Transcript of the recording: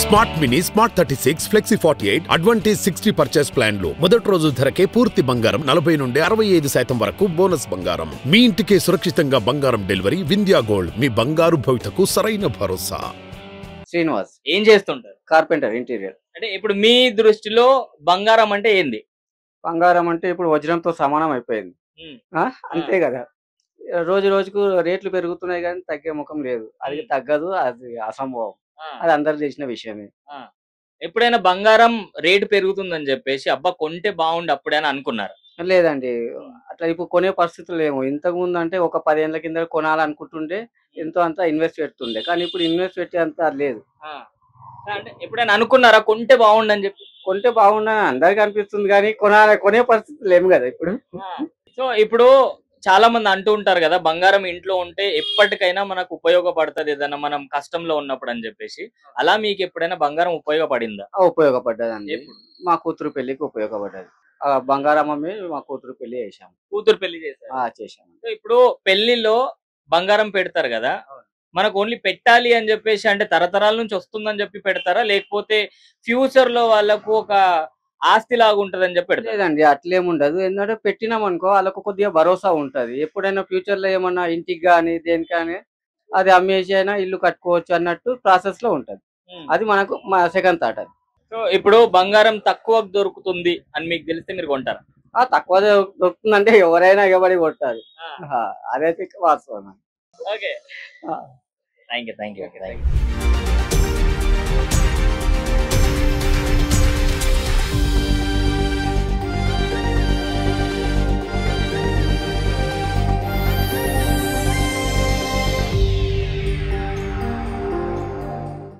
Smart mini, smart 36, flexi 48, advantage 60 purchase plan లో మొదటి రోజు ధరకే పూర్తి బంగారం 40 నుండి 65% వరకు బోనస్ బంగారం. మీ ఇంటికే సురక్షితంగా బంగారం డెలివరీ. వింధ్యా గోల్డ్, మీ బంగారు భవితకు సరైన భరోసా. శ్రీనివాస్ ఏం చేస్తుంటారు? Carpenter interior. అంటే ఇప్పుడు మీ దృష్టిలో బంగారం అంటే ఏంది? బంగారం అంటే ఇప్పుడు వజ్రంతో సమానం అయిపోయింది. అంతే కదా. రోజు రోజుకు రేట్లు పెరుగుతున్నాయి కానీ తగ్గే ముఖం లేదు. అది తగ్గదు, అది అసంభవం. అది అందరు తెలిసిన విషయమే. ఎప్పుడైనా బంగారం రేటు పెరుగుతుందని చెప్పేసి అబ్బా కొంటే బాగుండు అప్పుడైనా అనుకున్నారు? లేదండి, అట్లా ఇప్పుడు కొనే పరిస్థితులు లేవు. ఇంతకు ముందు అంటే ఒక 10 ఏళ్ల కింద కొనాలనుకుంటుండే ఎంతో అంత ఇన్వెస్ట్ పెడుతుండే, కానీ ఇప్పుడు ఇన్వెస్ట్ పెట్టే అంత లేదు. అంటే ఎప్పుడైనా అనుకున్నారా కొంటే బాగుండు అని చెప్పి? కొంటే బాగుండని అందరికి అనిపిస్తుంది కానీ కొనే పరిస్థితులు లేవు కదా ఇప్పుడు. సో ఇప్పుడు చాలా మంది అంటూ ఉంటారు కదా, బంగారం ఇంట్లో ఉంటే ఎప్పటికైనా మనకు ఉపయోగపడుతుంది ఏదైనా మనం కష్టంలో ఉన్నప్పుడు అని చెప్పేసి. అలా మీకు ఎప్పుడైనా బంగారం ఉపయోగపడిందా? ఉపయోగపడ్డదండి. మా కూతురు పెళ్లికి ఉపయోగపడ్డది. బంగారం అమ్మి మా కూతురు పెళ్లి చేశాము. కూతురు పెళ్లి చేశారు? చేశాము. సో ఇప్పుడు పెళ్లిలో బంగారం పెడతారు కదా, మనకు ఓన్లీ పెట్టాలి అని చెప్పేసి అంటే తరతరాల నుంచి వస్తుందని చెప్పి పెడతారా, లేకపోతే ఫ్యూచర్ లో వాళ్ళకు ఒక ఆస్తి లాగా ఉంటదని చెప్పి పెడతారు? లేదండి, అట్లేముండదు. ఎందుకంటే పెట్టినాం అనుకో వాళ్ళకు కొద్దిగా భరోసా ఉంటది. ఎప్పుడైనా ఫ్యూచర్ లో ఏమన్నా ఇంటికి కానీ దేనికి కానీ అది అమ్మేసి అయినా ఇల్లు కట్టుకోవచ్చు అన్నట్టు ప్రాసెస్ లో ఉంటది. అది మనకు మా సెకండ్ థాట్. అది. సో ఇప్పుడు బంగారం తక్కువ దొరుకుతుంది అని మీకు తెలిస్తే మీరు కొంటారా? తక్కువ దొరుకుతుందంటే ఎవరైనా ఎవరి కొట్టారు. అదైతే వాస్తవం. Okay, thank you.